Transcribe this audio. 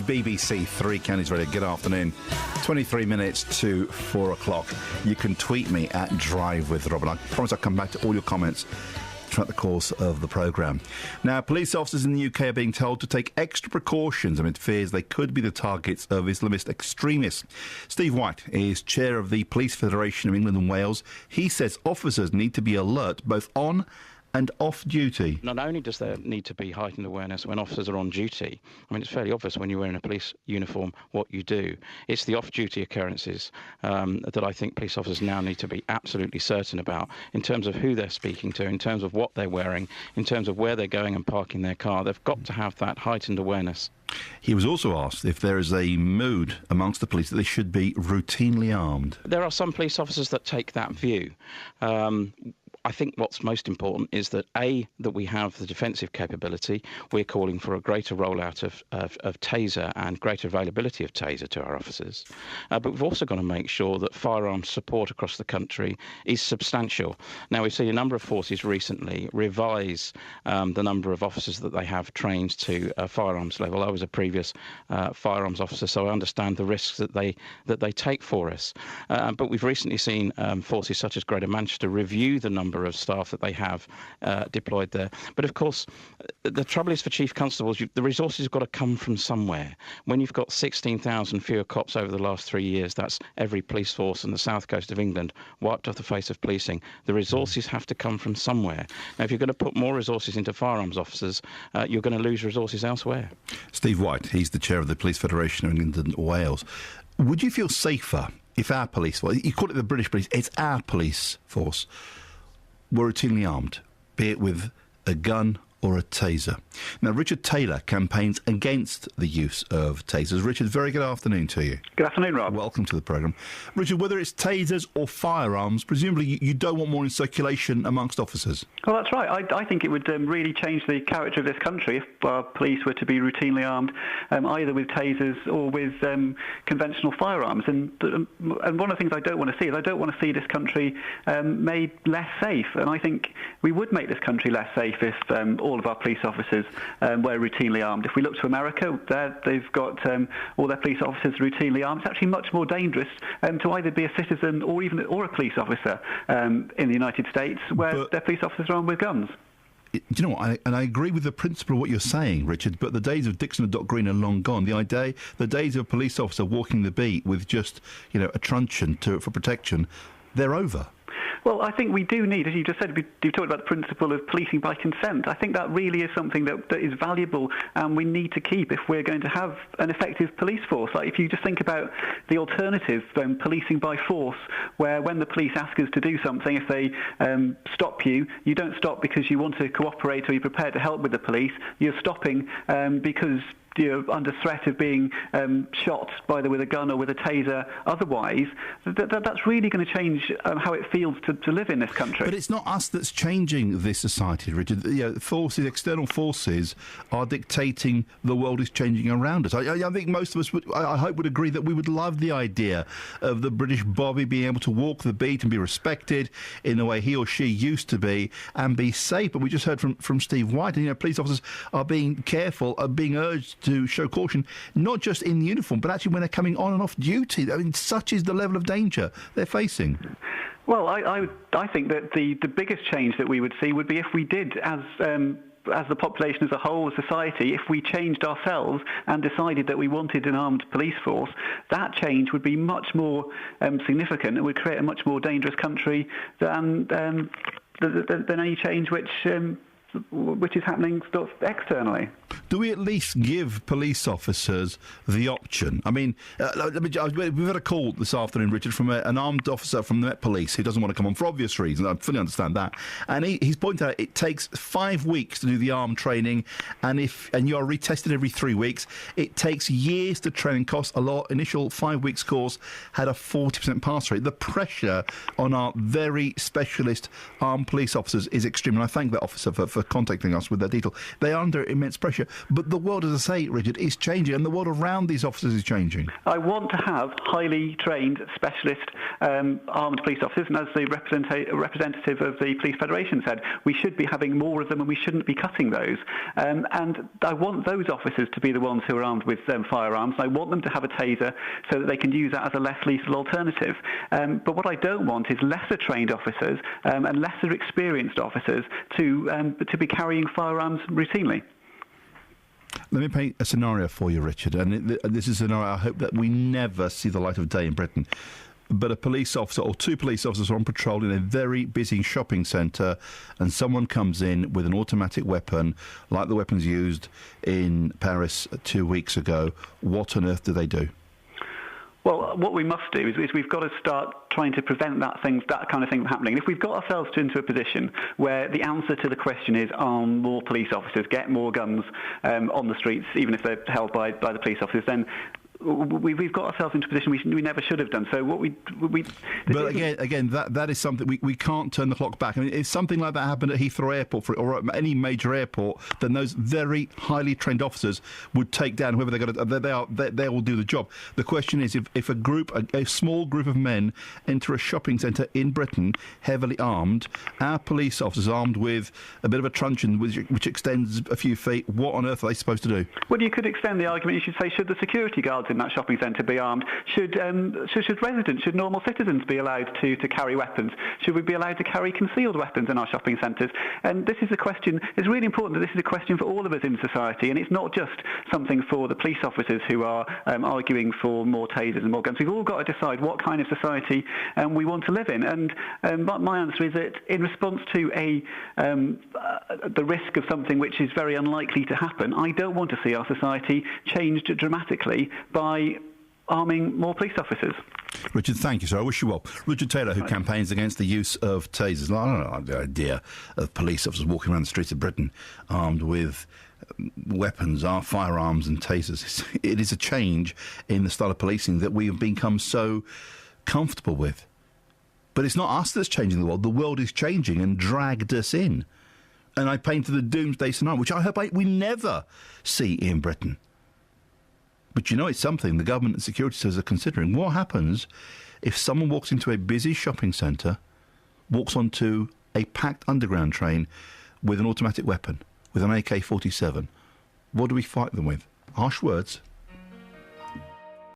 BBC Three Counties Radio. Good afternoon. 23 minutes to 4 o'clock. You can tweet me at Drive with Robin. I promise I'll come back to all your comments throughout the course of the programme. Now, police officers in the UK are being told to take extra precautions amid fears they could be the targets of Islamist extremists. Steve White is chair of the Police Federation of England and Wales. He says officers need to be alert both on and off duty. Not only does there need to be heightened awareness when officers are on duty, I mean, it's fairly obvious when you're wearing a police uniform what you do. It's the off-duty occurrences that I think police officers now need to be absolutely certain about in terms of who they're speaking to, in terms of what they're wearing, in terms of where they're going and parking their car. They've got to have that heightened awareness. He was also asked if there is a mood amongst the police that they should be routinely armed. There are some police officers that take that view. I think what's most important is that, A, that we have the defensive capability. We're calling for a greater rollout of taser and greater availability of taser to our officers. But we've also got to make sure that firearms support across the country is substantial. Now, we've seen a number of forces recently revise the number of officers that they have trained to a firearms level. I was a previous firearms officer, so I understand the risks that they take for us. But we've recently seen forces such as Greater Manchester review the number of staff that they have deployed there. But of course, the trouble is for chief constables, the resources have got to come from somewhere. When you've got 16,000 fewer cops over the last 3 years, that's every police force on the south coast of England wiped off the face of policing. The resources have to come from somewhere. Now, if you're going to put more resources into firearms officers, you're going to lose resources elsewhere. Steve White, he's the chair of the Police Federation of England and Wales. Would you feel safer if our police, well, you call it the British police, it's our police force, were routinely armed, be it with a gun or a taser? Now, Richard Taylor campaigns against the use of tasers. Richard, very good afternoon to you. Good afternoon, Rob. Welcome to the programme. Richard, whether it's tasers or firearms, presumably you don't want more in circulation amongst officers. Well, that's right. I think it would really change the character of this country if our police were to be routinely armed, either with tasers or with conventional firearms. And one of the things I don't want to see is I don't want to see this country made less safe. And I think we would make this country less safe if all of our police officers were routinely armed. If we look to America, they've got all their police officers routinely armed. It's actually much more dangerous to either be a citizen or a police officer in the United States, where their police officers are armed with guns. Do you know what? I agree with the principle of what you're saying, Richard, but the days of Dixon and Dock Green are long gone. The days of a police officer walking the beat with just, a truncheon for protection, they're over. Well, I think we do need, as you just said, you talked about the principle of policing by consent. I think that really is something that is valuable and we need to keep if we're going to have an effective police force. Like if you just think about the alternative, policing by force, where when the police ask us to do something, if they stop you, you don't stop because you want to cooperate or you're prepared to help with the police. You're stopping because you're under threat of being shot either with a gun or with a taser. Otherwise, that's really going to change how it feels to live in this country. But it's not us that's changing this society, Richard. External forces are dictating the world is changing around us. I think most of us I hope would agree that we would love the idea of the British Bobby being able to walk the beat and be respected in the way he or she used to be and be safe. But we just heard from Steve White, and police officers are being careful, are being urged to show caution, not just in uniform, but actually when they're coming on and off duty. I mean, such is the level of danger they're facing. Well, I think that the biggest change that we would see would be if we did, as the population as a whole, as society, if we changed ourselves and decided that we wanted an armed police force, that change would be much more significant. It would create a much more dangerous country than any change which is happening sort of externally. Do we at least give police officers the option? I mean, we've had a call this afternoon, Richard, from an armed officer from the Met Police who doesn't want to come on for obvious reasons. I fully understand that. And he's pointed out it takes 5 weeks to do the armed training, and you are retested every 3 weeks. It takes years to train and costs a lot. Initial 5 weeks course had a 40% pass rate. The pressure on our very specialist armed police officers is extreme, and I thank that officer for contacting us with their detail. They are under immense pressure. But the world, as I say, Richard, is changing, and the world around these officers is changing. I want to have highly trained, specialist armed police officers, and as the representative of the Police Federation said, we should be having more of them and we shouldn't be cutting those. And I want those officers to be the ones who are armed with firearms. I want them to have a taser so that they can use that as a less lethal alternative. But what I don't want is lesser trained officers and lesser experienced officers to be carrying firearms routinely. Let me paint a scenario for you, Richard, and this is a scenario I hope that we never see the light of day in Britain. But a police officer or two police officers are on patrol in a very busy shopping centre, and someone comes in with an automatic weapon, like the weapons used in Paris 2 weeks ago. What on earth do they do? Well, what we must do is we've got to start trying to prevent that kind of thing from happening. And if we've got ourselves into a position where the answer to the question is arm more police officers, get more guns on the streets, even if they're held by the police officers, then we've got ourselves into a position we never should have done. So what But again, that is something we can't turn the clock back. I mean, if something like that happened at Heathrow Airport or at any major airport, then those very highly trained officers would take down whoever they will do the job. The question is, if a small group of men enter a shopping centre in Britain, heavily armed, our police officers armed with a bit of a truncheon which extends a few feet, what on earth are they supposed to do? Well, you could extend the argument. You should say, should the security guards in that shopping centre be armed? Should residents, should normal citizens be allowed to carry weapons? Should we be allowed to carry concealed weapons in our shopping centres? And this is a question, it's really important that this is a question for all of us in society, and it's not just something for the police officers who are arguing for more tasers and more guns. We've all got to decide what kind of society we want to live in. And my answer is that in response to the risk of something which is very unlikely to happen, I don't want to see our society changed dramatically by arming more police officers. Richard, thank you, sir. I wish you well. Richard Taylor, who campaigns against the use of tasers. I don't know the idea of police officers walking around the streets of Britain armed with weapons, firearms and tasers. It is a change in the style of policing that we have become so comfortable with. But it's not us that's changing the world. The world is changing and dragged us in. And I painted the doomsday scenario, which I hope we never see in Britain. But you know, it's something the government and security services are considering. What happens if someone walks into a busy shopping centre, walks onto a packed underground train with an automatic weapon, with an AK-47? What do we fight them with? Harsh words?